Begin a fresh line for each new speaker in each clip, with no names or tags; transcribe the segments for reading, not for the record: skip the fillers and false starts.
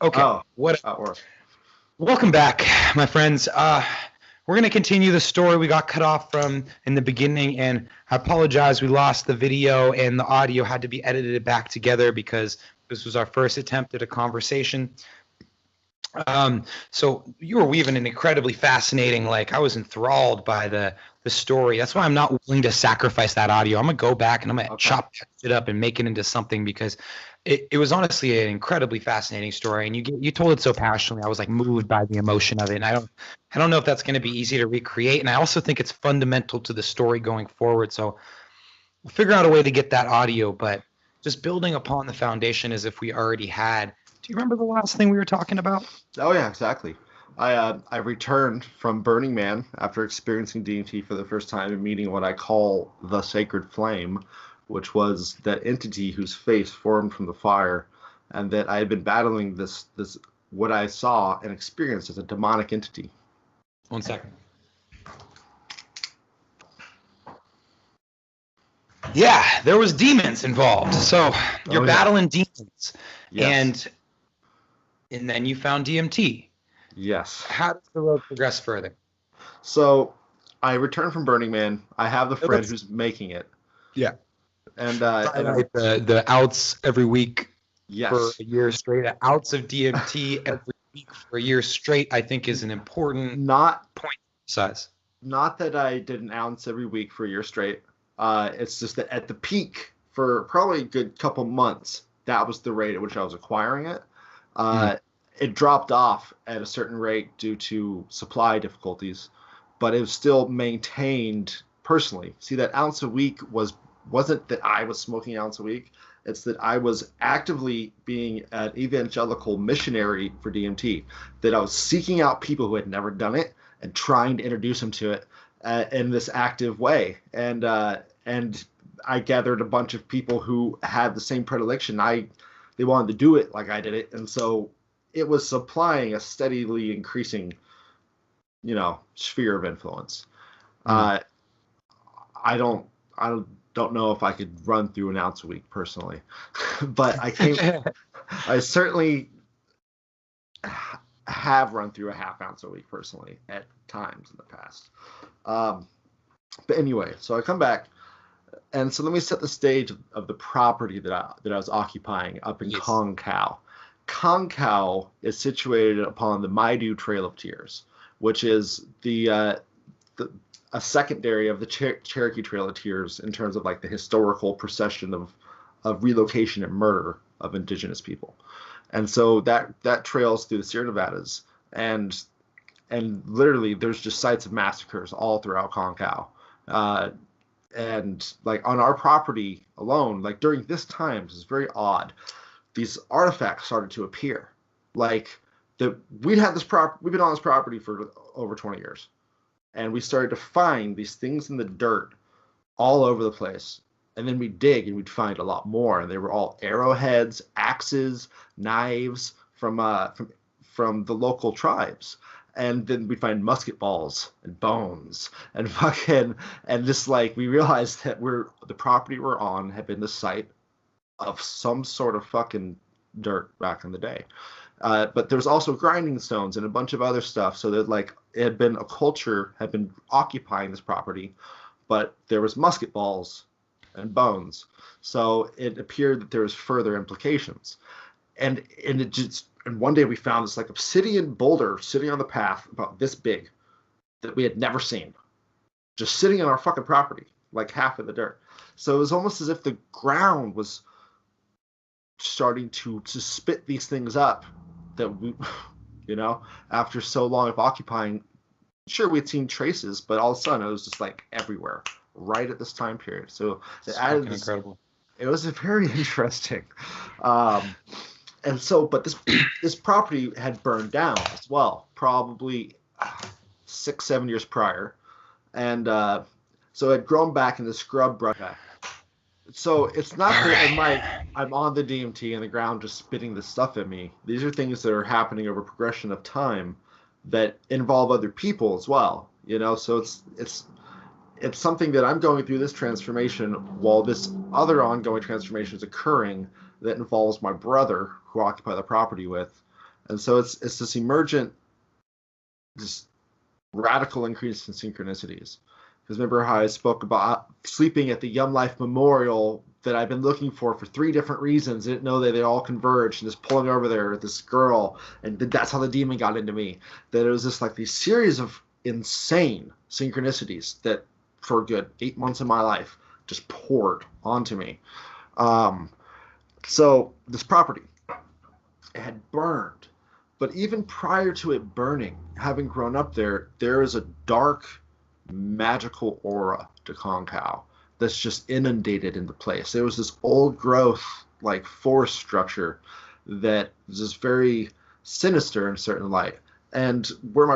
Okay,
Oh,
what?
or
Welcome back, my friends. We're going to continue the story we got cut off from in the beginning, and I apologize. We lost the video and the audio had to be edited back together because this was our first attempt at a conversation. So you were weaving an incredibly fascinating, like I was enthralled by the story. That's why I'm not willing to sacrifice that audio. I'm gonna go back and I'm gonna chop it up and make it into something because it was honestly an incredibly fascinating story. And you told it so passionately. I was like moved by the emotion of it. And I don't know if that's gonna be easy to recreate. And I also think it's fundamental to the story going forward. So we'll figure out a way to get that audio, but just building upon the foundation as if we already had. Do you remember the last thing we were talking about?
Oh yeah, exactly. I returned from Burning Man after experiencing DMT for the first time and meeting what I call the sacred flame, which was that entity whose face formed from the fire, and that I had been battling this what I saw and experienced as a demonic entity.
1 second. Yeah, there was demons involved. So you're battling demons.
Yes.
And then you found DMT.
Yes.
How does the road progress further?
So I returned from Burning Man. I have the friend who's making it.
Yeah.
And
the outs every week for a year straight. Outs of DMT every week for a year straight, I think, is an important point size.
Not that I did an ounce every week for a year straight. It's just that at the peak for probably a good couple months, that was the rate at which I was acquiring it. It dropped off at a certain rate due to supply difficulties, but it was still maintained personally. See, that ounce a week wasn't that I was smoking an ounce a week. It's that I was actively being an evangelical missionary for DMT, that I was seeking out people who had never done it and trying to introduce them to it in this active way. And I gathered a bunch of people who had the same predilection. They wanted to do it like I did it, and so it was supplying a steadily increasing, sphere of influence. I don't know if I could run through an ounce a week personally, but I certainly have run through a half ounce a week personally at times in the past. But anyway, so I come back, and so let me set the stage of the property that I was occupying up in Konkow. Konkow is situated upon the Maidu Trail of Tears, which is a secondary of the Cherokee Trail of Tears in terms of like the historical procession of relocation and murder of indigenous people. And so that trails through the Sierra Nevadas, and literally there's just sites of massacres all throughout Konkow. And like on our property alone, like during this time, it's very odd, these artifacts started to appear. Like we've been on this property for over 20 years, and we started to find these things in the dirt all over the place. And then we'd dig and we'd find a lot more, and they were all arrowheads, axes, knives from the local tribes. And then we'd find musket balls and bones and just like we realized that the property we're on had been the site of some sort of fucking dirt back in the day. But there's also grinding stones and a bunch of other stuff. So that like had been occupying this property, but there was musket balls and bones. So it appeared that there was further implications. And one day we found this like obsidian boulder sitting on the path about this big that we had never seen, just sitting on our fucking property, like half of the dirt. So it was almost as if the ground was starting to spit these things up that we, after so long of occupying. Sure, we'd seen traces, but all of a sudden it was just like everywhere right at this time period. So it added this, incredible. It was very interesting. And so, but this property had burned down as well, probably 6-7 years prior. And so it had grown back in the scrub brush. So it's not that I'm on the DMT and the ground just spitting this stuff at me. These are things that are happening over progression of time that involve other people as well. So it's something that I'm going through this transformation while this other ongoing transformation is occurring that involves my brother who I occupy the property with. And so it's this emergent, this radical increase in synchronicities. Because remember how I spoke about sleeping at the Young Life Memorial that I've been looking for 3 different reasons. I didn't know that they all converged, and just pulling over there with this girl, and that's how the demon got into me. That it was just like these series of insane synchronicities that for a good 8 months of my life just poured onto me. So this property, it had burned. But even prior to it burning, having grown up there, there is a dark, magical aura to Konkow that's just inundated in the place. There was this old growth, like forest structure that was just very sinister in a certain light. And where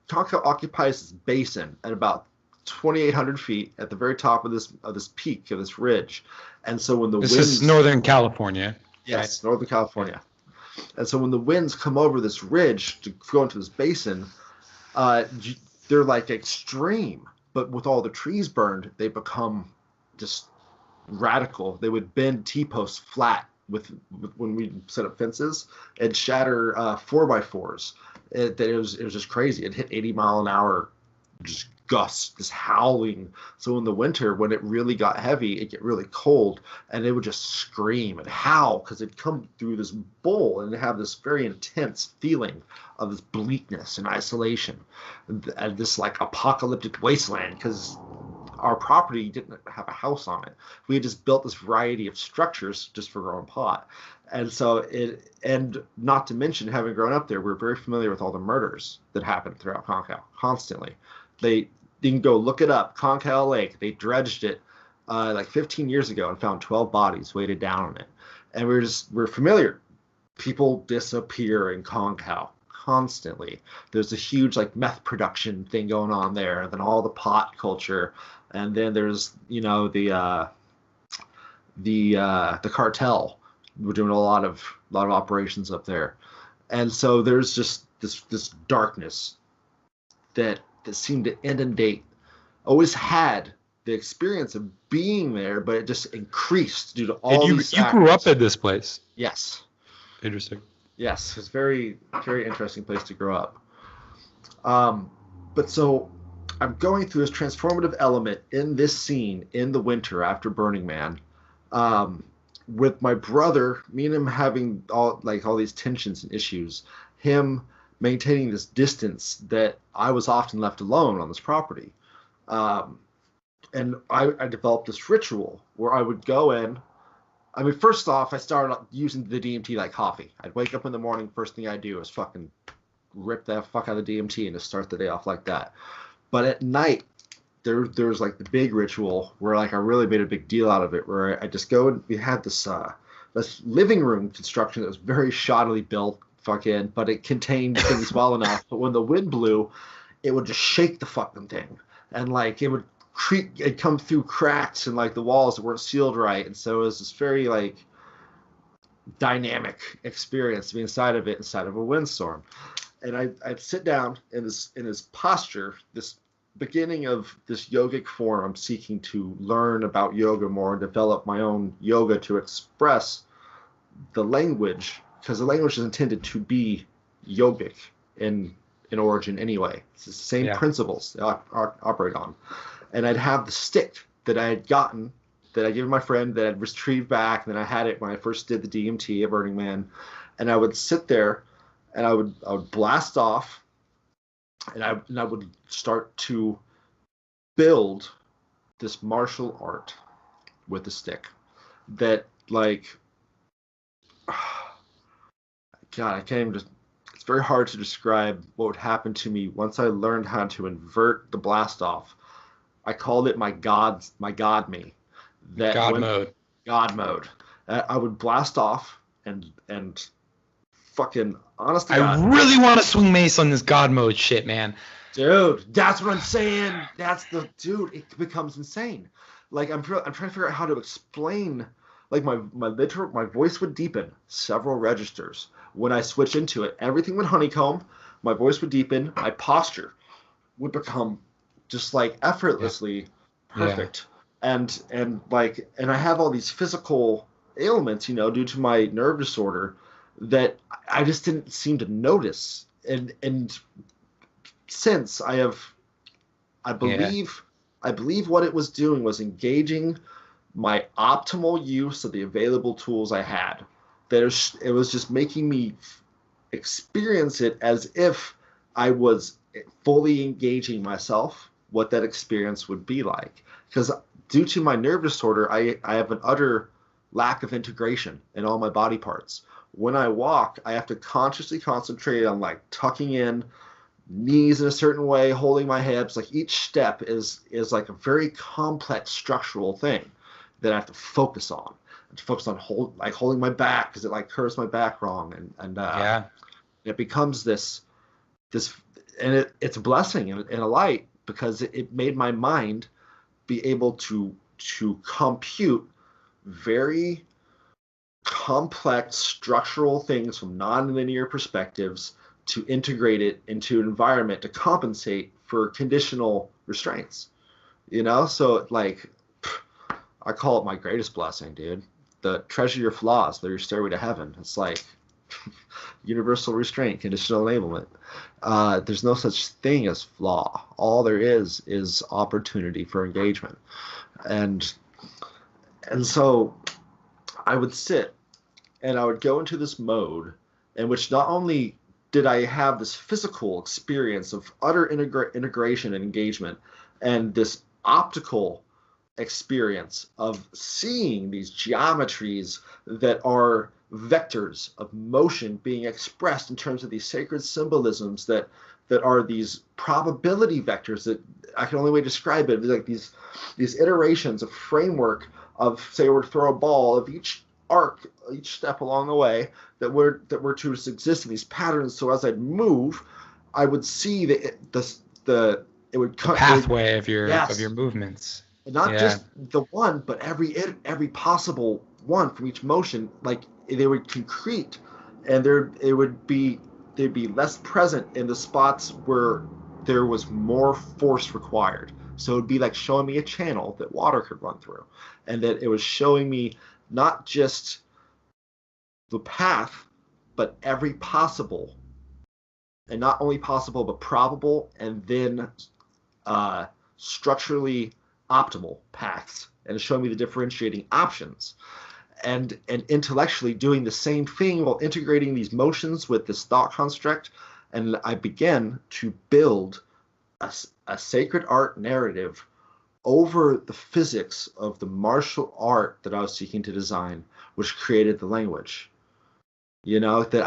Konkow occupies this basin at about 2,800 feet at the very top of this peak of this ridge. And so when the
winds, is Northern California.
Yes, right? Northern California. And so when the winds come over this ridge to go into this basin, they're like extreme. But with all the trees burned, they become just radical. They would bend T-posts flat with when we set up fences and shatter 4x4s. It was just crazy. It hit 80 mile an hour, just gusts, just howling. So in the winter, when it really got heavy, it get really cold, and it would just scream and howl because it'd come through this bowl and have this very intense feeling of this bleakness and isolation, and this like apocalyptic wasteland because our property didn't have a house on it. We had just built this variety of structures just for growing pot. And so and not to mention having grown up there, we're very familiar with all the murders that happened throughout Konkow constantly. You can go look it up. Konkow Lake, they dredged it like 15 years ago and found 12 bodies weighted down on it. And we're familiar. People disappear in Konkow constantly. There's a huge like meth production thing going on there, and then all the pot culture, and then there's the cartel. We're doing a lot of operations up there, and so there's just this darkness that seemed to inundate. Always had the experience of being there, but it just increased due to all these factors.
You grew up at this place?
Yes.
Interesting.
Yes, it's very, very interesting place to grow up. But so I'm going through this transformative element in this scene in the winter after Burning Man, with my brother, me and him having all these tensions and issues, him maintaining this distance that I was often left alone on this property. And I developed this ritual where I would go in. I mean, first off, I started using the DMT like coffee. I'd wake up in the morning, first thing I'd do is fucking rip the fuck out of the DMT and just start the day off like that. But at night, there was like the big ritual where like I really made a big deal out of it, where I just go and we had this living room construction that was very shoddily built, but it contained things well enough. But when the wind blew, it would just shake the fucking thing, and like it would it'd come through cracks and like the walls that weren't sealed right, and so it was this very like dynamic experience to be inside of a windstorm. And I'd sit down in this posture, this beginning of this yogic form. I'm seeking to learn about yoga more and develop my own yoga to express the language, because the language is intended to be yogic in origin anyway. It's the same principles they operate on. And I'd have the stick that I had gotten, that I gave my friend, that I'd retrieved back, and then I had it when I first did the DMT at Burning Man. And I would sit there, and I would blast off, and I would start to build this martial art with the stick. That like, God, I can't even just. It's very hard to describe what would happen to me once I learned how to invert the blast off. I called it my God me.
God mode.
God mode. I would blast off and fucking honestly.
I really want to swing mace on this God mode shit, man.
Dude, that's what I'm saying. It becomes insane. Like I'm trying to figure out how to explain. Like my voice would deepen several registers when I switch into it. Everything would honeycomb. My voice would deepen. My posture would become just like effortlessly perfect. And I have all these physical ailments, due to my nerve disorder, that I just didn't seem to notice. And since I believe what it was doing was engaging my optimal use of the available tools I had. It was just making me experience it as if I was fully engaging myself, what that experience would be like. Because due to my nerve disorder, I have an utter lack of integration in all my body parts. When I walk, I have to consciously concentrate on like tucking in knees in a certain way, holding my hips. Like each step is like a very complex structural thing that I have to focus on. To focus on holding my back because it like curves my back wrong, and it becomes this and it's a blessing and a light because it made my mind be able to compute very complex structural things from nonlinear perspectives to integrate it into an environment to compensate for conditional restraints. So like I call it my greatest blessing, dude. The treasure your flaws, they're your stairway to heaven. It's like universal restraint, conditional enablement. There's no such thing as flaw. All there is opportunity for engagement. And so I would sit and I would go into this mode in which not only did I have this physical experience of utter integration and engagement and this optical experience of seeing these geometries that are vectors of motion being expressed in terms of these sacred symbolisms that are these probability vectors that I can only way to describe it, like these iterations of framework of, say, we're to throw a ball of each arc, each step along the way that were to exist in these patterns. So as I'd move, I would see it would cut
pathway of your movements.
And not just the one, but every possible one from each motion. Like they would concrete, and they'd be less present in the spots where there was more force required. So it'd be like showing me a channel that water could run through, and that it was showing me not just the path, but every possible, and not only possible but probable, and then structurally optimal paths, and showing me the differentiating options, and intellectually doing the same thing while integrating these motions with this thought construct. And I began to build a sacred art narrative over the physics of the martial art that I was seeking to design, which created the language. That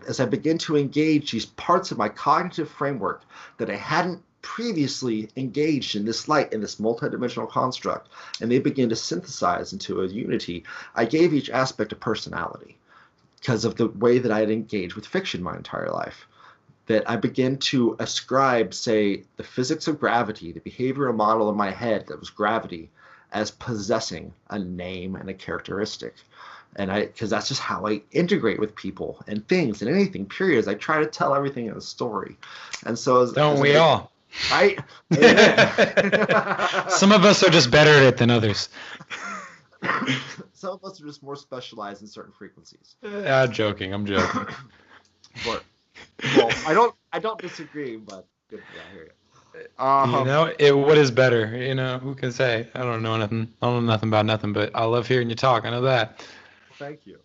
as I began to engage these parts of my cognitive framework that I hadn't previously engaged in this light, in this multidimensional construct, and they begin to synthesize into a unity, I gave each aspect a personality because of the way that I had engaged with fiction my entire life. That I began to ascribe, say, the physics of gravity, the behavioral model in my head that was gravity, as possessing a name and a characteristic. And because that's just how I integrate with people and things and anything, period, is I try to tell everything in a story. And so
don't we all?
Right?
Some of us are just better at it than others.
Some of us are just more specialized in certain frequencies.
I'm joking.
But, well, I don't disagree, but good, yeah, I hear you.
What is better? Who can say? I don't know nothing. I don't know nothing about nothing, but I love hearing you talk. I know that.
Thank you.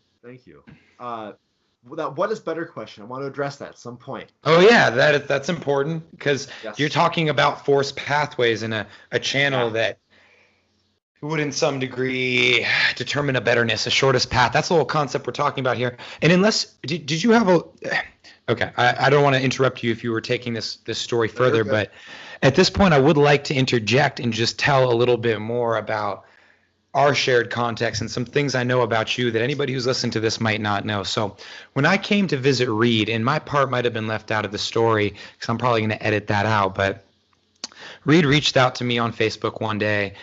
That what is better question. I want to address that at some point.
Oh yeah, that's important because you're talking about force pathways in a channel that would in some degree determine a betterness, a shortest path. That's the whole concept we're talking about here. And unless did you have okay, I don't want to interrupt you if you were taking this story further, but at this point I would like to interject and just tell a little bit more about our shared context and some things I know about you that anybody who's listening to this might not know. So when I came to visit Reed, and my part might have been left out of the story because I'm probably going to edit that out, but Reed reached out to me on Facebook one day,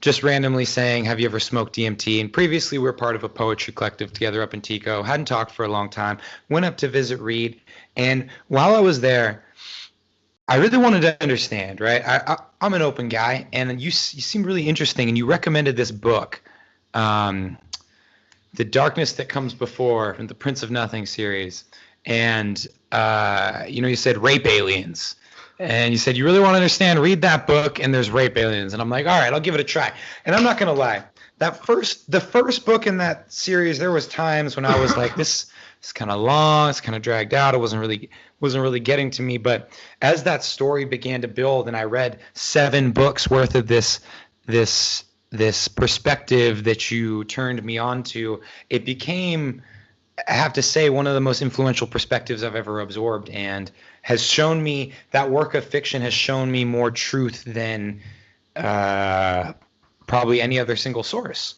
just randomly saying, have you ever smoked DMT? And previously we were part of a poetry collective together up in Tico, hadn't talked for a long time, went up to visit Reed. And while I was there, I really wanted to understand, right? I'm an open guy, and you seem really interesting, and you recommended this book. The Darkness That Comes Before from the Prince of Nothing series. And, you said rape aliens. And you said, you really want to understand, read that book, and there's rape aliens. And I'm like, all right, I'll give it a try. And I'm not going to lie. The first book in that series, there was times when I was like, this is kind of long, it's kind of dragged out. It wasn't really getting to me. But as that story began to build, and I read 7 books worth of this perspective that you turned me on to, it became, I have to say, one of the most influential perspectives I've ever absorbed, and has shown me, that work of fiction has shown me more truth than probably any other single source.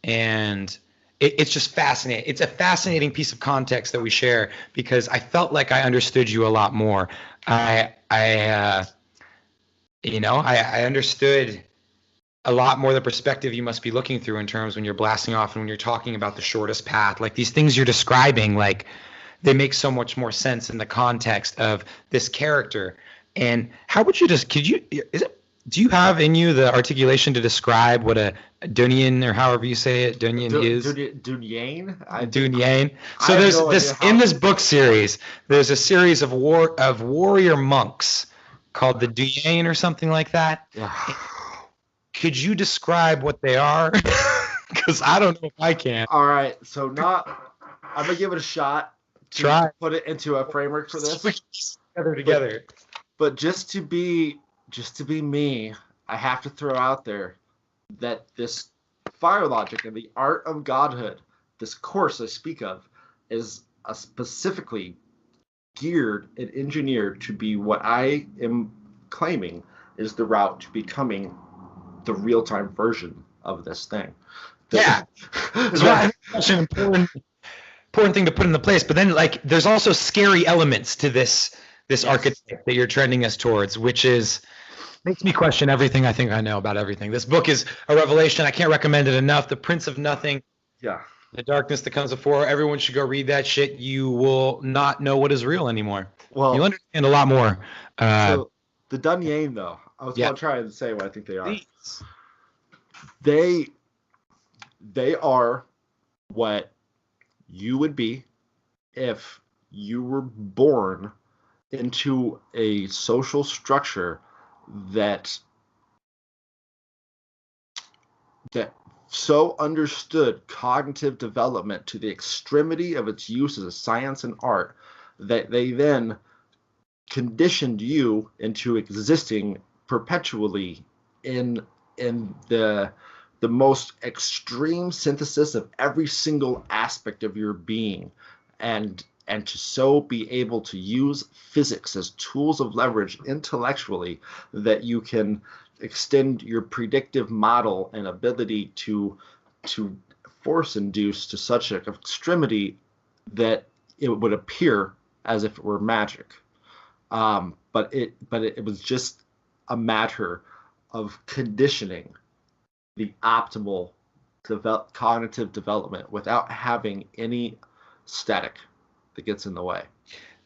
And it's just fascinating. It's a fascinating piece of context that we share, because I felt like I understood you a lot more. I understood a lot more the perspective you must be looking through in terms when you're blasting off and when you're talking about the shortest path. Like, these things you're describing, like, they make so much more sense in the context of this character. And how would you do you have in you the articulation to describe what a Dunyan, or however you say it, Dunyan is?
Dunyan?
Dunyan. So there's in this book series, there's a series of warrior monks called the Dunyan or something like that.
Yeah.
Could you describe what they are? Because I don't know if I can.
All right, so I'm gonna give it a shot.
Try.
Put it into a framework for this.
Together.
But just to be me, I have to throw out there that this fire logic and the art of godhood, this course I speak of, is specifically geared and engineered to be what I am claiming is the route to becoming the real-time version of this thing.
Yeah. That's an important thing to put into place. But then, like, there's also scary elements to this archetype that you're trending us towards, which makes me question everything I think I know about everything. This book is a revelation. I can't recommend it enough. The Prince of Nothing.
Yeah. The
Darkness That Comes Before. Everyone should go read that shit. You will not know what is real anymore.
Well,
you'll understand a lot more.
So the Dunyan, though, I was going to try and say what I think they are.
Please.
They are what you would be if you were born into a social structure that so understood cognitive development to the extremity of its use as a science and art that they then conditioned you into existing perpetually in the most extreme synthesis of every single aspect of your being, and to so be able to use physics as tools of leverage intellectually that you can extend your predictive model and ability to force induce to such an extremity that it would appear as if it were magic. But it was just a matter of conditioning the optimal cognitive development without having any static that gets in the way.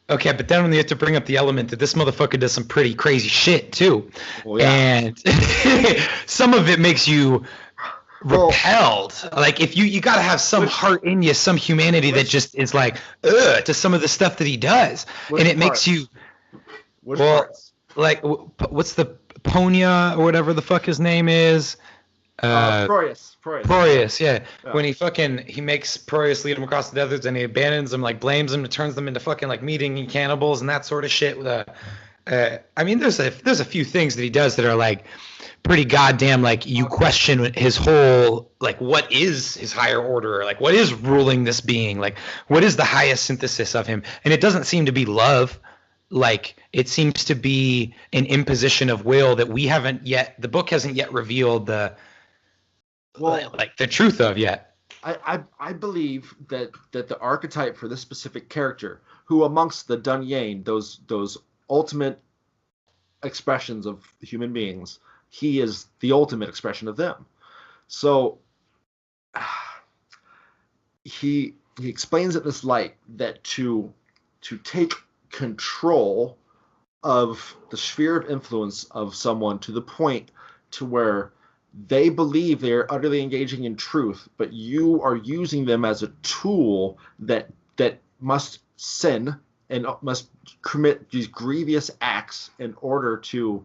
Okay, but then when you have to bring up the element that this motherfucker does some pretty crazy shit too. Well, yeah. And some of it makes you repelled. Like, if you got to have some heart in you, some humanity that just is like, ugh, to some of the stuff that he does. And it makes you,
parts?
Like, what's the Ponya or whatever the fuck his name is? Proteus, yeah. When he makes Proteus lead him across the deserts, and he abandons him, like, blames him, and turns them into fucking, like, meat-eating cannibals and that sort of shit. I mean, there's a few things that he does that are, like, pretty goddamn, like, you question his whole, like, what is his higher order? Like, what is ruling this being? Like, what is the highest synthesis of him? And it doesn't seem to be love. Like, it seems to be an imposition of will that the book hasn't yet revealed the truth of yet.
I believe that the archetype for this specific character, who amongst the Dunyan, those ultimate expressions of human beings, he is the ultimate expression of them. So he explains it in this light that to take control of the sphere of influence of someone to the point to where they believe they are utterly engaging in truth, but you are using them as a tool that must sin and must commit these grievous acts in order to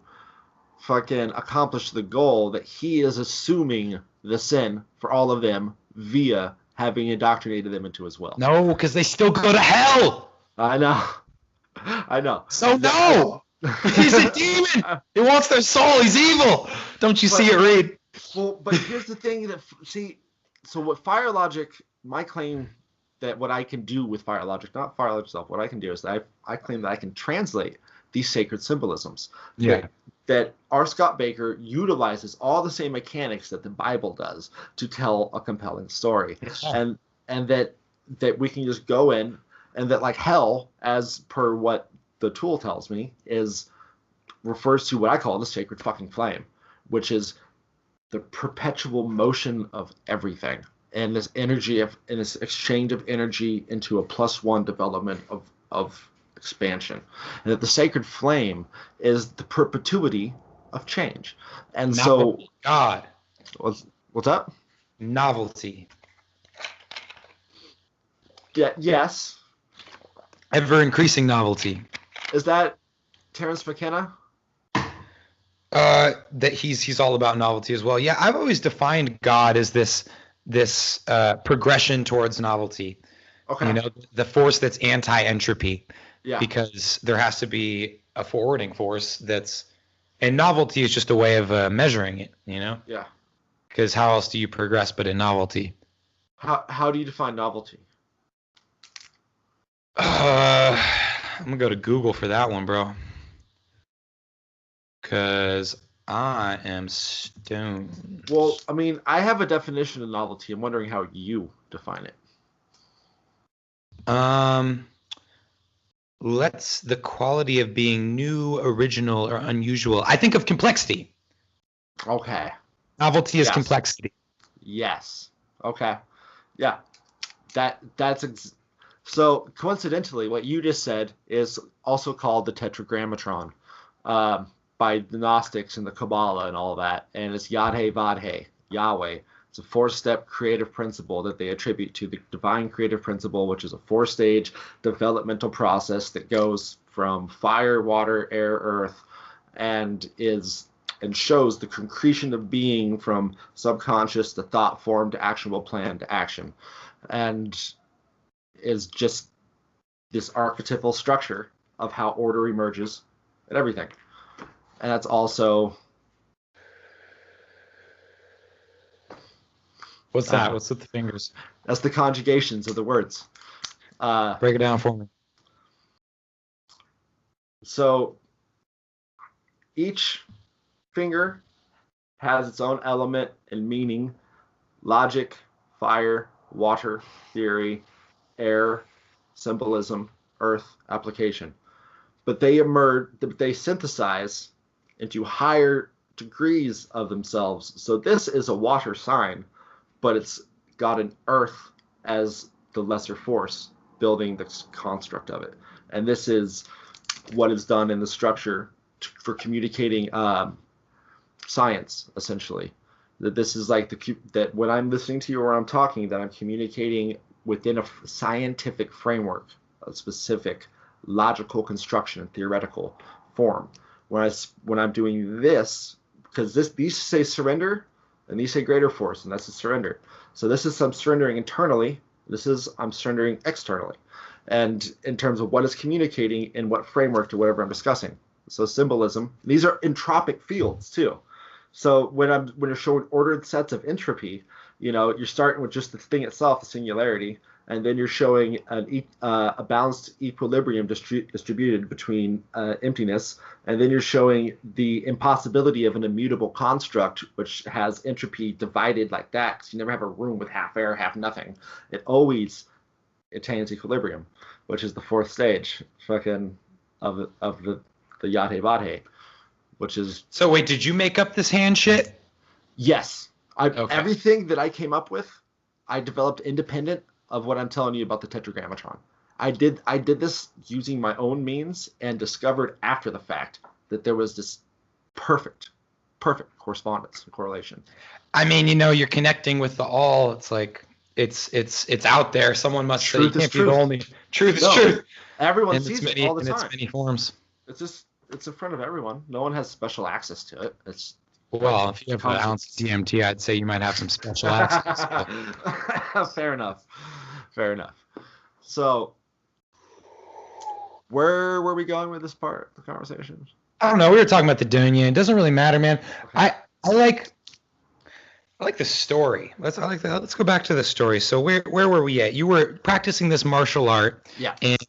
fucking accomplish the goal that he is assuming the sin for all of them via having indoctrinated them into his will.
No, because they still go to hell.
I know.
So no, he's a demon. He wants their soul. He's evil. Don't you see it, Reed?
Well, but here's the thing so what Fire Logic, my claim that what I can do with Fire Logic, not Fire Logic itself, what I can do is that I claim that I can translate these sacred symbolisms.
Yeah.
That R. Scott Baker utilizes all the same mechanics that the Bible does to tell a compelling story. Yeah. And that we can just go in, and that like hell, as per what the tool tells me, refers to what I call the sacred fucking flame, which is the perpetual motion of everything, and this energy and this exchange of energy into a +1 development of expansion, and that the sacred flame is the perpetuity of change. And
novelty. So God,
what's up?
Novelty.
Yeah. Yes.
Ever increasing novelty.
Is that Terence McKenna?
That he's all about novelty as well. Yeah, I've always defined God as this progression towards novelty.
Okay.
You know, the force that's anti-entropy.
Yeah.
Because there has to be a forwarding force and novelty is just a way of measuring it. You know.
Yeah.
Because how else do you progress but in novelty?
How do you define novelty?
I'm gonna go to Google for that one, bro. Because I am stoned.
Well, I mean, I have a definition of novelty. I'm wondering how you define it.
The quality of being new, original, or unusual. I think of complexity.
Okay.
Novelty is complexity.
Yes. Okay. Yeah. So coincidentally, what you just said is also called the Tetragrammatron. By the Gnostics and the Kabbalah and all that, and it's Yad-He-Vad-He, Yahweh. It's a 4-step creative principle that they attribute to the divine creative principle, which is a 4-stage developmental process that goes from fire, water, air, earth, and shows the concretion of being from subconscious to thought form to actionable plan to action, and is just this archetypal structure of how order emerges and everything. And that's also...
What's that? What's with the fingers?
That's the conjugations of the words.
Break it down for me.
So each finger has its own element and meaning: logic, fire, water, theory, air, symbolism, earth, application. But they synthesize into higher degrees of themselves. So this is a water sign, but it's got an earth as the lesser force building the construct of it. And this is what is done in the structure for communicating science, essentially. That this is like that when I'm listening to you or I'm talking, that I'm communicating within a scientific framework, a specific logical construction and theoretical form. When I'm doing this, because these say surrender and these say greater force, and that's a surrender. So this is some surrendering internally. I'm surrendering externally, and in terms of what is communicating in what framework to whatever I'm discussing. So symbolism. These are entropic fields too. So when you're showing ordered sets of entropy, you're starting with just the thing itself, the singularity, and then you're showing a balanced equilibrium distributed between emptiness, and then you're showing the impossibility of an immutable construct which has entropy divided like that, because you never have a room with half air, half nothing. It always attains equilibrium, which is the 4th stage fucking of the Yad-He-Vad-He, which is...
So wait, did you make up this hand shit?
Yes.
Okay.
Everything that I came up with, I developed independent of what I'm telling you about the Tetragrammatron. I did this using my own means and discovered after the fact that there was this perfect perfect correspondence, correlation.
I mean, you're connecting with the all. It's like it's out there. Someone must say you
Truth is
can't be the
truth.
only truth is
No,
truth.
everyone
And
sees it all the
in its
time.
many forms.
It's in front of everyone. No one has special access to it. It's
Well, if you have an ounce of DMT, I'd say you might have some special access.
Fair enough. So, where were we going with this part of the conversation?
I don't know. We were talking about the dunya. It doesn't really matter, man. Okay. I like the story. Let's go back to the story. So where were we at? You were practicing this martial art.
Yeah.
And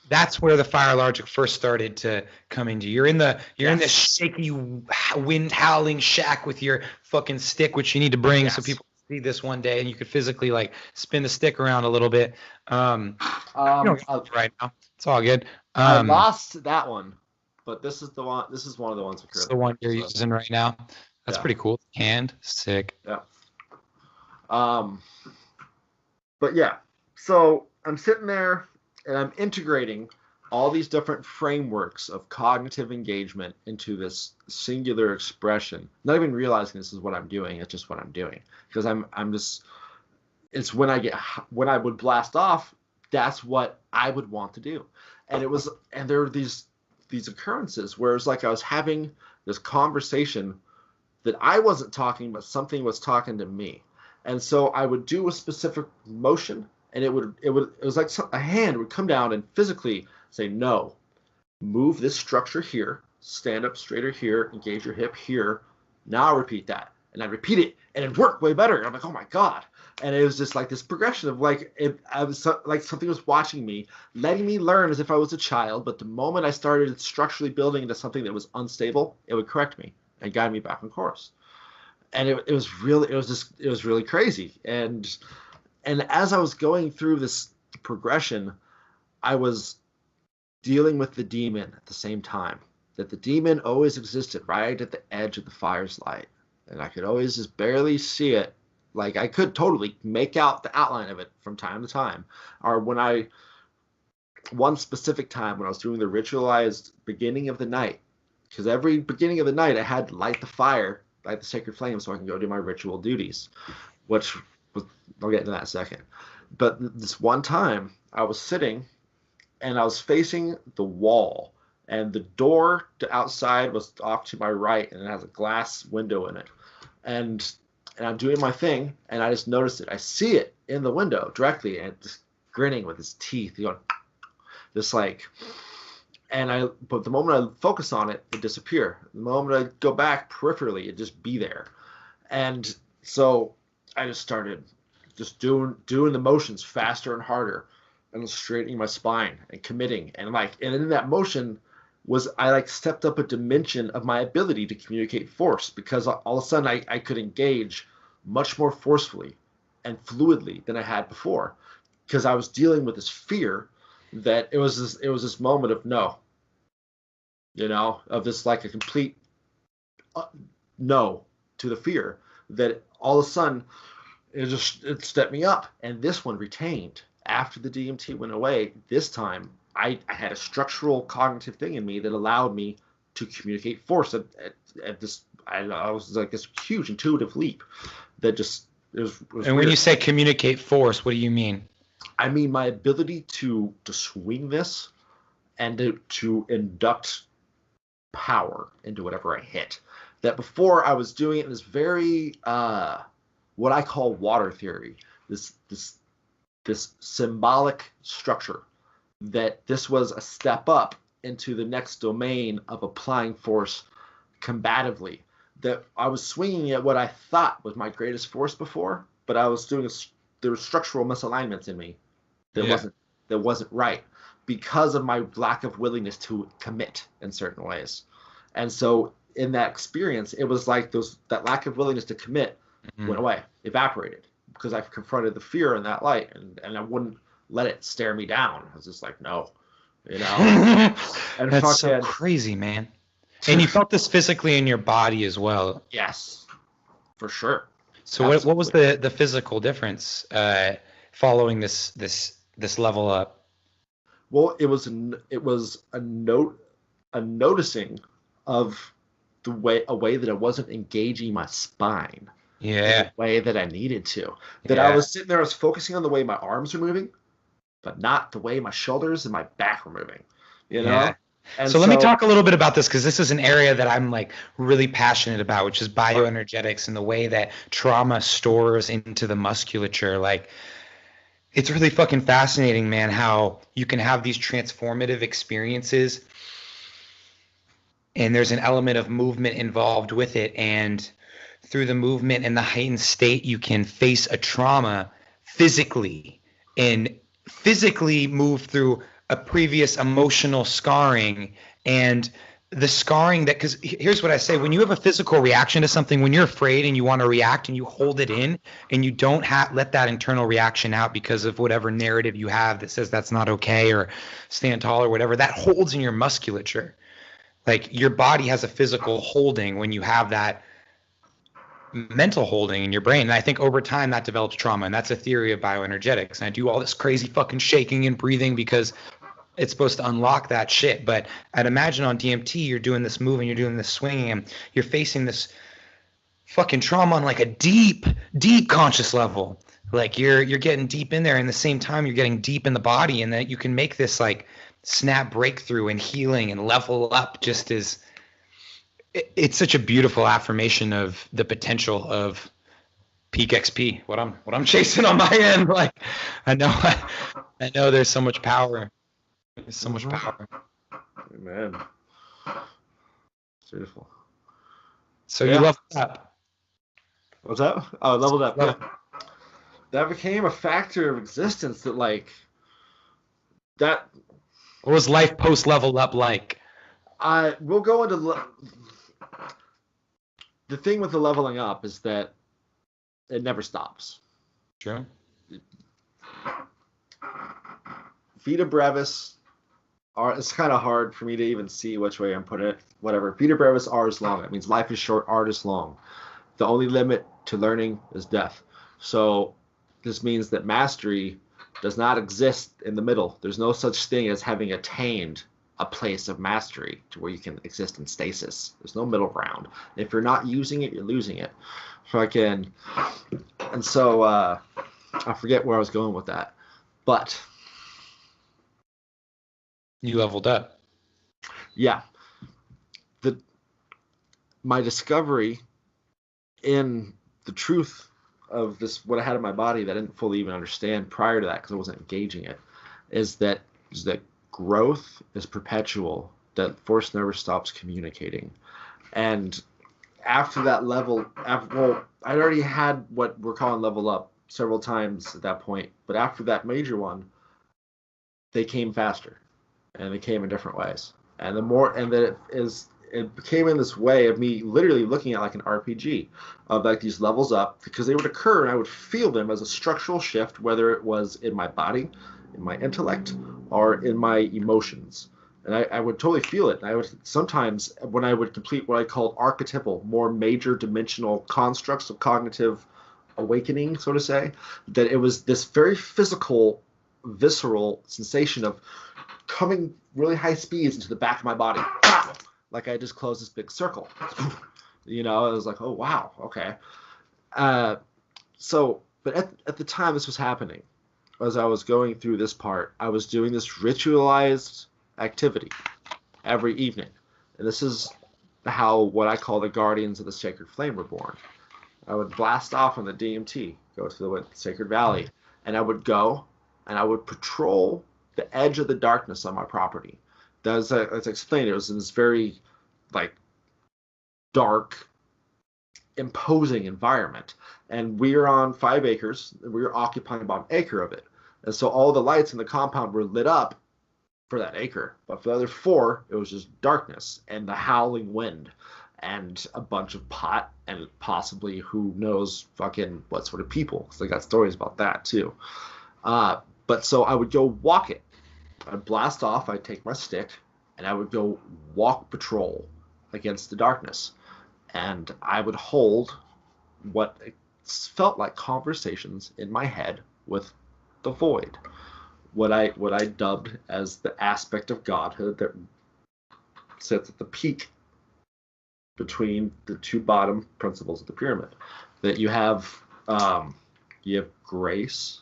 that's where the fire logic first started to come into. You're in the shaky wind howling shack with your fucking stick, which you need to bring so people see this one day, and you could physically like spin the stick around a little bit. Right now, it's all good.
I lost that one, but this is the one. This is one of the ones.
It's the one you're using right now. That's pretty cool. Hand, sick.
Yeah. But yeah, so I'm sitting there and I'm integrating all these different frameworks of cognitive engagement into this singular expression, not even realizing this is what I'm doing. It's just what I'm doing, because I'm just, it's when I would blast off, that's what I would want to do. And there were these occurrences where it's like I was having this conversation that I wasn't talking, but something was talking to me. And so I would do a specific motion, and it was like a hand would come down and physically say, no, move this structure here, stand up straighter here, engage your hip here. Now repeat that. And I'd repeat it, and it'd work way better. And I'm like, oh my God. And it was just like this progression of I was like something was watching me, letting me learn as if I was a child. But the moment I started structurally building into something that was unstable, it would correct me and guide me back on course. And it was really crazy. And as I was going through this progression, I was dealing with the demon at the same time. That the demon always existed right at the edge of the fire's light. And I could always just barely see it. Like I could totally make out the outline of it from time to time. Or one specific time when I was doing the ritualized beginning of the night, because every beginning of the night I had to light the fire, light the sacred flame, so I can go do my ritual duties, which I'll get into that in a second. But this one time I was sitting and I was facing the wall, and the door to outside was off to my right, and it has a glass window in it. And I'm doing my thing, and I just noticed it. I see it in the window directly, and just grinning with his teeth, going, just like. But the moment I focus on it, it disappear. The moment I go back peripherally, it just be there. And so I just started just doing the motions faster and harder, and straightening my spine and committing. And in that motion I stepped up a dimension of my ability to communicate force, because all of a sudden I could engage much more forcefully and fluidly than I had before, because I was dealing with this fear that it was this moment of no, of this like a complete no to the fear, that all of a sudden it stepped me up. And this one retained after the DMT went away. This time I had a structural cognitive thing in me that allowed me to communicate force at this. I was like this huge intuitive leap that just was
and
weird.
When you say communicate force, what do you mean?
I mean my ability to swing this and to induct power into whatever I hit. That before I was doing it in this very what I call water theory, this symbolic structure, that this was a step up into the next domain of applying force combatively. That I was swinging at what I thought was my greatest force before, but I was doing there were structural misalignments in me that wasn't right, because of my lack of willingness to commit in certain ways. And so in that experience, it was like that lack of willingness to commit went away, evaporated, because I confronted the fear in that light, and I wouldn't let it stare me down. I was just like, no, And
that's so crazy, man. And you felt this physically in your body as well.
Yes, for sure.
So what was the physical difference following this level up?
Well, it was a noticing of a way that I wasn't engaging my spine in
Yeah.
the way that I needed to. That I was sitting there, I was focusing on the way my arms were moving, but not the way my shoulders and my back were moving. You know? And
so let me talk a little bit about this, because this is an area that I'm like really passionate about, which is bioenergetics and the way that trauma stores into the musculature. Like, it's really fucking fascinating, man, how you can have these transformative experiences and there's an element of movement involved with it. And through the movement and the heightened state, you can face a trauma physically and physically move through a previous emotional scarring. And the scarring that, because here's what I say, when you have a physical reaction to something, when you're afraid and you want to react and you hold it in and you don't let that internal reaction out because of whatever narrative you have that says that's not okay or stand tall or whatever, that holds in your musculature. Like, your body has a physical holding when you have that mental holding in your brain. And I think over time that develops trauma. And that's a theory of bioenergetics. And I do all this crazy fucking shaking and breathing because it's supposed to unlock that shit. But I'd imagine on DMT, you're doing this move and you're doing this swinging and you're facing this fucking trauma on like a deep, deep conscious level. Like, you're getting deep in there, and at the same time you're getting deep in the body, and that you can make this like snap breakthrough and healing and level up just as it's such a beautiful affirmation of the potential of peak XP. What I'm chasing on my end. Like, I know there's so much power. There's so much power.
Amen. It's beautiful.
So you leveled up.
What's that? Oh, leveled up. Yeah. That became a factor of existence that, like, that.
What was life post level up like?
We'll go into the thing with the leveling up is that it never stops.
True.
Vita brevis it's kind of hard for me to even see which way I'm putting it. Whatever. Vita brevis, ars long. It means life is short, art is long. The only limit to learning is death. So this means that mastery does not exist in the middle. There's no such thing as having attained a place of mastery to where you can exist in stasis. There's no middle ground. If you're not using it, you're losing it. And so I forget where I was going with that. But
you leveled up.
Yeah. My discovery in the truth of this, what I had in my body that I didn't fully even understand prior to that because I wasn't engaging it, is that growth is perpetual, that force never stops communicating. And after that level, I'd already had what we're calling level up several times at that point, but after that major one, they came faster and they came in different ways. And it became in this way of me literally looking at like an RPG of like these levels up, because they would occur and I would feel them as a structural shift, whether it was in my body, in my intellect, or in my emotions. And I would totally feel it. And I would sometimes, when I would complete what I called archetypal, more major dimensional constructs of cognitive awakening, so to say, that it was this very physical, visceral sensation of coming really high speeds into the back of my body. Like I just closed this big circle. You know, I was like, oh, wow, okay. But at the time this was happening, as I was going through this part, I was doing this ritualized activity every evening. And this is how what I call the Guardians of the Sacred Flame were born. I would blast off on the DMT, go to the Sacred Valley, and I would go and I would patrol the edge of the darkness on my property. As I explained, it was in this very like dark, imposing environment. And we were on 5 acres, and we were occupying about an acre of it. And so all the lights in the compound were lit up for that acre. But for the other 4, it was just darkness and the howling wind and a bunch of pot and possibly who knows fucking what sort of people. Because I got stories about that too. But so I would go walk it. I'd blast off, I'd take my stick, and I would go walk patrol against the darkness. And I would hold what felt like conversations in my head with the void. What I dubbed as the aspect of godhood that sits at the peak between the two bottom principles of the pyramid. That you have grace,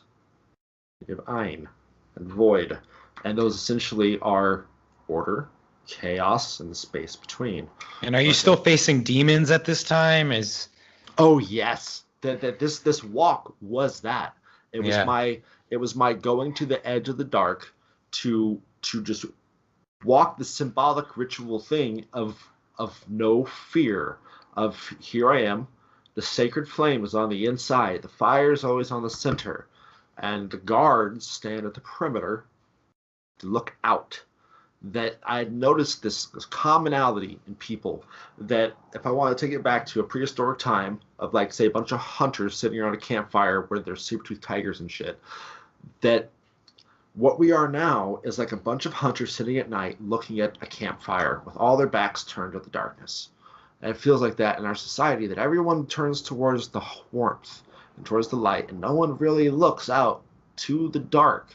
you have ein, and void, and those essentially are order, chaos, and the space between.
And are you still facing demons at this time?
Oh yes, that this walk was that. It was my going to the edge of the dark to just walk the symbolic ritual thing of no fear, of here I am, the sacred flame is on the inside, the fire is always on the center, and the guards stand at the perimeter to look out. That I had noticed this commonality in people, that if I want to take it back to a prehistoric time of, like, say, a bunch of hunters sitting around a campfire where there's saber-toothed tigers and shit, that what we are now is like a bunch of hunters sitting at night looking at a campfire with all their backs turned to the darkness. And it feels like that in our society, that everyone turns towards the warmth and towards the light, and no one really looks out to the dark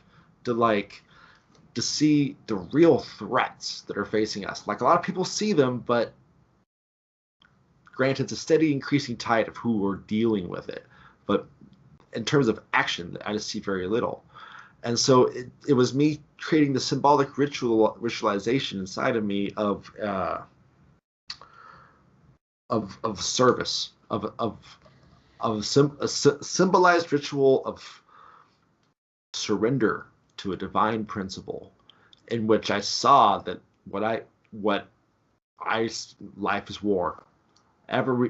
to see the real threats that are facing us. Like, a lot of people see them, but granted, it's a steady increasing tide of who are dealing with it. But in terms of action, I just see very little. And so it was me creating the symbolic ritualization inside of me of service, of a symbolized ritual of surrender to a divine principle, in which I saw that life is war.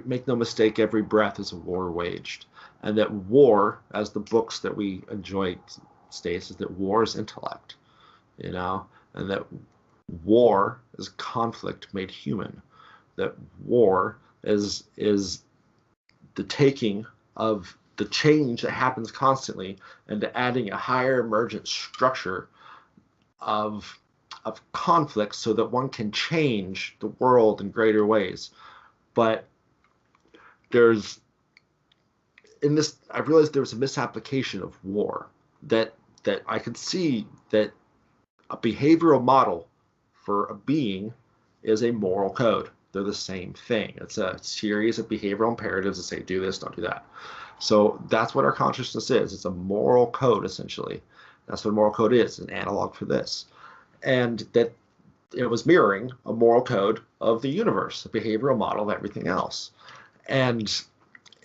Make no mistake, every breath is a war waged, and that war, as the books that we enjoy states, is that war is intellect, and that war is conflict made human, that war is the taking of the change that happens constantly and to adding a higher emergent structure of conflict so that one can change the world in greater ways. But I realized there was a misapplication of war, that I could see that a behavioral model for a being is a moral code. They're the same thing. It's a series of behavioral imperatives that say, do this, don't do that. So that's what our consciousness is. It's a moral code, essentially. That's what a moral code is, an analog for this. And that it was mirroring a moral code of the universe, a behavioral model of everything else. And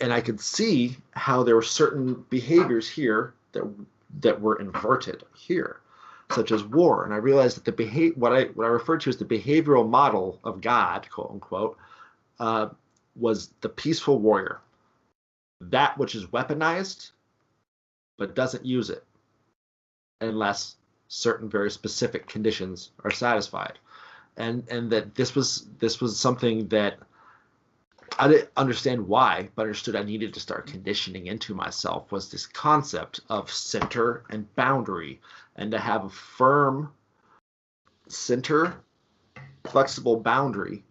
I could see how there were certain behaviors here that were inverted here, such as war. And I realized that what I referred to as the behavioral model of God, quote unquote, was the peaceful warrior. That which is weaponized, but doesn't use it unless certain very specific conditions are satisfied. And that this was something that I didn't understand why, but understood I needed to start conditioning into myself, was this concept of center and boundary, and to have a firm center, flexible boundary,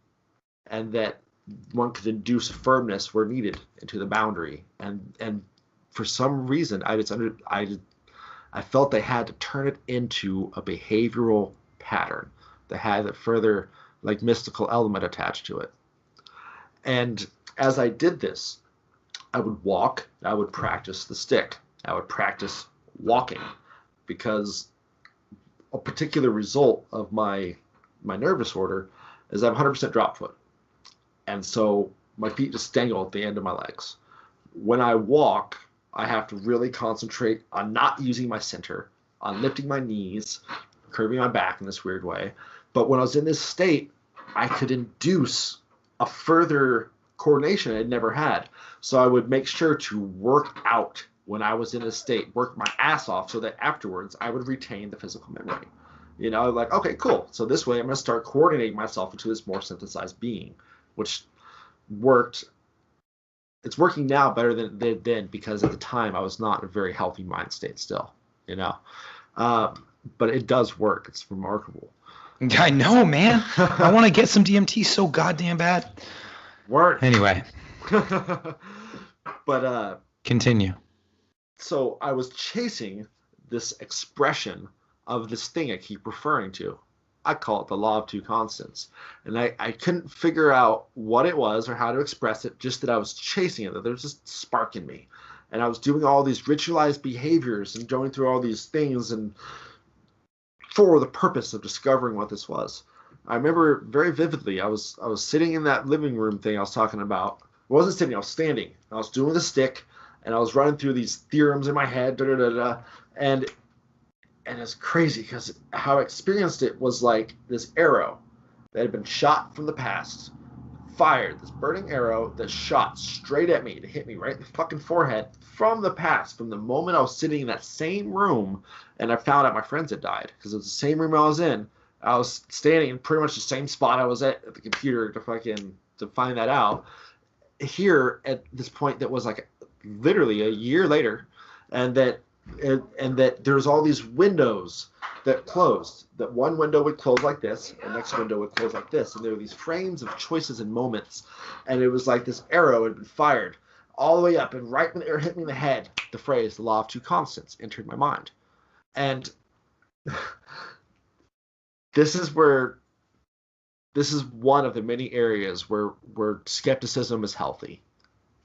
and that one could induce firmness where needed into the boundary. And for some reason, I felt they had to turn it into a behavioral pattern that had a further, like, mystical element attached to it. And as I did this, I would walk, I would practice the stick, I would practice walking, because a particular result of my nerve disorder is I'm 100% drop foot. And so my feet just dangle at the end of my legs. When I walk, I have to really concentrate on not using my center, on lifting my knees, curving my back in this weird way. But when I was in this state, I could induce a further coordination I had never had. So I would make sure to work out when I was in a state, work my ass off, so that afterwards I would retain the physical memory. Like, okay, cool. So this way I'm going to start coordinating myself into this more synthesized being, which worked. It's working now better than it did then, because at the time I was not in a very healthy mind state still, but it does work. It's remarkable.
I know, man. I want to get some DMT so goddamn bad.
Word.
Anyway.
But
continue.
So I was chasing this expression of this thing I keep referring to. I call it the law of two constants. And I couldn't figure out what it was or how to express it, just that I was chasing it, that there was this spark in me. And I was doing all these ritualized behaviors and going through all these things and for the purpose of discovering what this was. I remember very vividly, I was sitting in that living room thing I was talking about. I wasn't sitting, I was standing. I was doing the stick, and I was running through these theorems in my head, and it's crazy because how I experienced it was like this arrow that had been shot from the past, fired, this burning arrow that shot straight at me to hit me right in the fucking forehead from the past, from the moment I was sitting in that same room and I found out my friends had died, because it was the same room I was in. I was standing in pretty much the same spot I was at the computer to find that out. Here at this point that was like literally a year later, and that there's all these windows that closed. That one window would close like this, the next window would close like this, and there were these frames of choices and moments, and it was like this arrow had been fired all the way up, and right when the arrow hit me in the head, the phrase "the law of two constants" entered my mind, and this is one of the many areas where skepticism is healthy.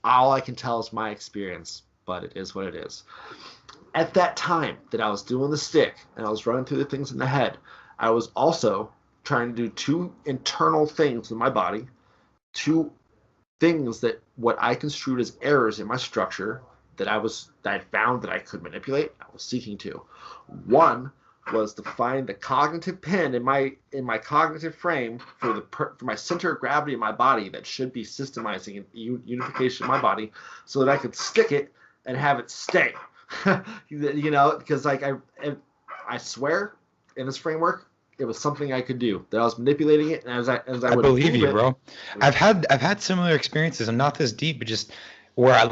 All I can tell is my experience, but it is what it is. At that time that I was doing the stick and I was running through the things in the head, I was also trying to do two internal things in my body, two things that what I construed as errors in my structure that I found that I could manipulate. I was seeking to. One was to find the cognitive pin in my cognitive frame for my center of gravity in my body that should be systemizing and unification of my body, so that I could stick it and have it stay. Because like I swear in this framework it was something I could do, that I was manipulating it, and as I would
believe you, bro. I've had similar experiences. I'm not this deep, but just where I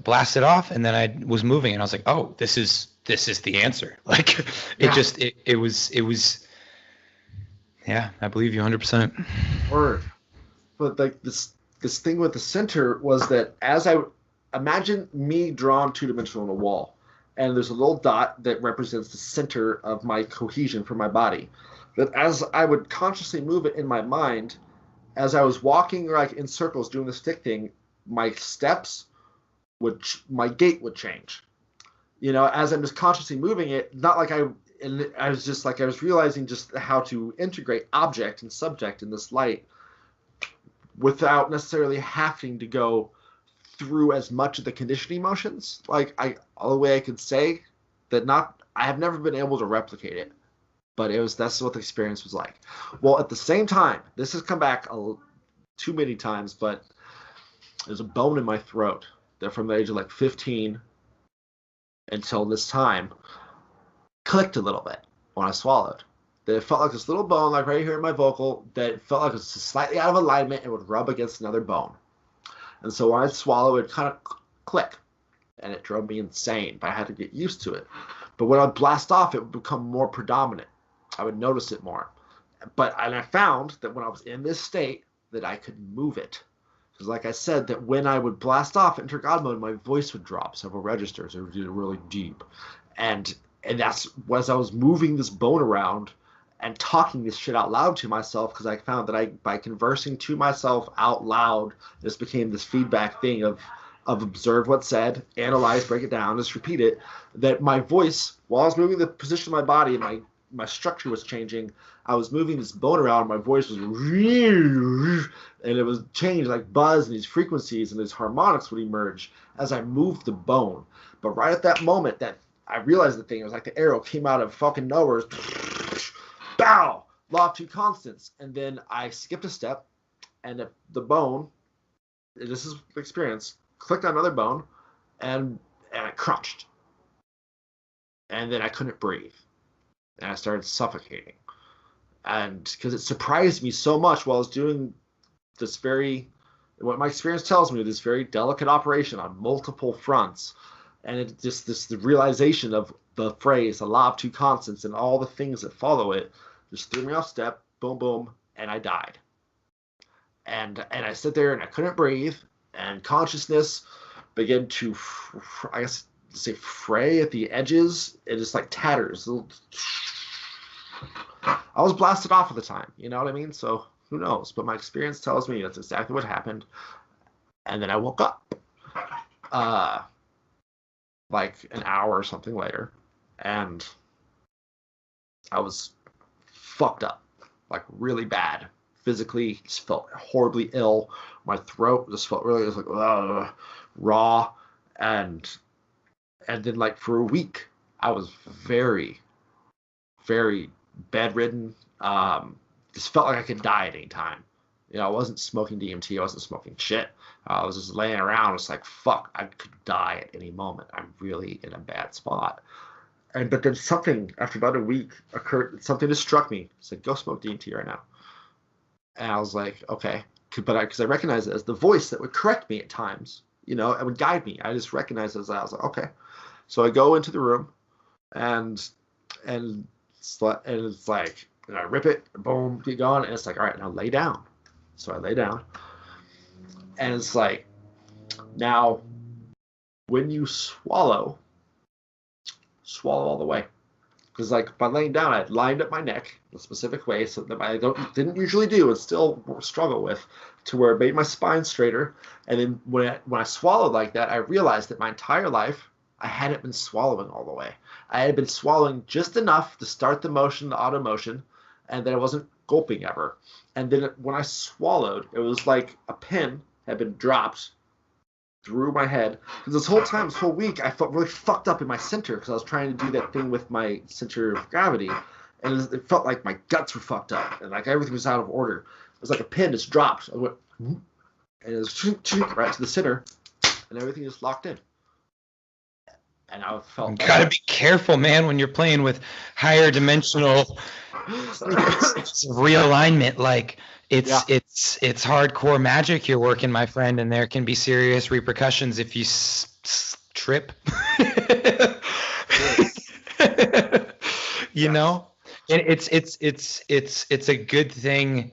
blasted off and then I was moving and I was like, oh, this is the answer. Like it was. Yeah, I believe you 100%.
Word. But like this thing with the center was that as I imagine me drawn two-dimensional on a wall, and there's a little dot that represents the center of my cohesion for my body, that as I would consciously move it in my mind, as I was walking like in circles doing the stick thing, my gait would change. As I'm just consciously moving it, not like I was realizing just how to integrate object and subject in this light without necessarily having to go through as much of the conditioning motions. Like all the way I could say that I have never been able to replicate it, but that's what the experience was like. Well, at the same time, this has come back too many times, but there's a bone in my throat that from the age of like 15 until this time clicked a little bit when I swallowed. That it felt like this little bone, like right here in my vocal, that felt like it was slightly out of alignment and would rub against another bone. And so when I'd swallow, it would kind of click, and it drove me insane, but I had to get used to it. But when I'd blast off, it would become more predominant. I would notice it more. And I found that when I was in this state, that I could move it. Because like I said, that when I would blast off enter God mode, my voice would drop several registers. It would get really deep. And that's as I was moving this bone around and talking this shit out loud to myself, because I found that by conversing to myself out loud, this became this feedback thing of observe what's said, analyze, break it down, just repeat it, that my voice, while I was moving the position of my body and my structure was changing, I was moving this bone around, my voice was and it was changed like buzz, and these frequencies and these harmonics would emerge as I moved the bone. But right at that moment that I realized the thing, it was like the arrow came out of fucking nowhere. Bow! Law of two constants. And then I skipped a step, and the bone, this is experience, clicked on another bone, and I crunched. And then I couldn't breathe. And I started suffocating. And because it surprised me so much while I was doing this what my experience tells me, this very delicate operation on multiple fronts. And it just the realization of the phrase, the law of two constants, and all the things that follow it, just threw me off step, boom, boom, and I died. And I sit there and I couldn't breathe, and consciousness began to, I guess, say fray at the edges. It just like tatters. I was blasted off at the time. You know what I mean? So who knows? But my experience tells me that's exactly what happened. And then I woke up, like an hour or something later, and I was fucked up, like really bad. Physically, just felt horribly ill. My throat just felt really, it was like raw, and then like for a week, I was very, very bedridden. Just felt like I could die at any time. You know, I wasn't smoking DMT. I wasn't smoking shit. I was just laying around. It's like, fuck, I could die at any moment. I'm really in a bad spot. But then something, after about a week, occurred. Something just struck me. It's like, go smoke DMT right now. And I was like, okay. Because I recognized it as the voice that would correct me at times. You know, it would guide me. I just recognized it as that. I was like, okay. So I go into the room, and it's like, and I rip it, boom, get going, and it's like, all right, now lay down. So I lay down, and it's like, now, when you swallow all the way. Because like by laying down, I lined up my neck in a specific way, so that I didn't usually do and still struggle with, to where it made my spine straighter. And then when I swallowed like that, I realized that my entire life I hadn't been swallowing all the way. I had been swallowing just enough to start the motion, the auto motion, and then I wasn't gulping ever. And then when I swallowed, it was like a pin had been dropped through my head. Because this whole week, I felt really fucked up in my center because I was trying to do that thing with my center of gravity, and it felt like my guts were fucked up and like everything was out of order. It was like a pin just dropped. I went, and it was right to the center, and everything just locked in. And I felt.
You gotta be careful, man, when you're playing with higher dimensional realignment. Like it's hardcore magic you're working, my friend, and there can be serious repercussions if you trip. You know, and it's a good thing.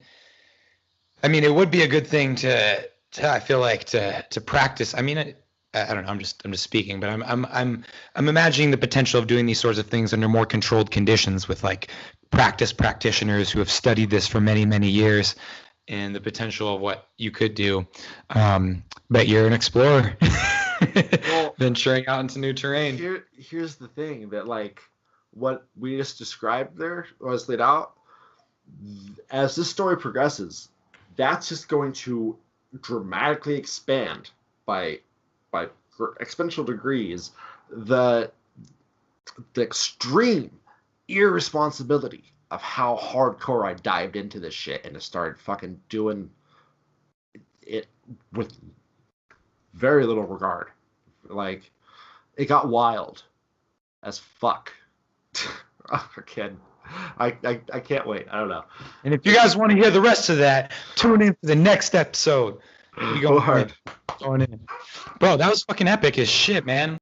I mean, it would be a good thing to I feel like to practice. I mean, I don't know. I'm just speaking, but I'm imagining the potential of doing these sorts of things under more controlled conditions with like practitioners who have studied this for many years, and the potential of what you could do. But you're an explorer, well, venturing out into new terrain.
Here's the thing that like what we just described there was laid out. As this story progresses, that's just going to dramatically expand by exponential degrees the extreme irresponsibility of how hardcore I dived into this shit and just started fucking doing it with very little regard. Like, it got wild as fuck. Again, I can't wait. I don't know.
And if you guys want to hear the rest of that, tune in for the next episode. We go hard. Going in. Bro, that was fucking epic as shit, man.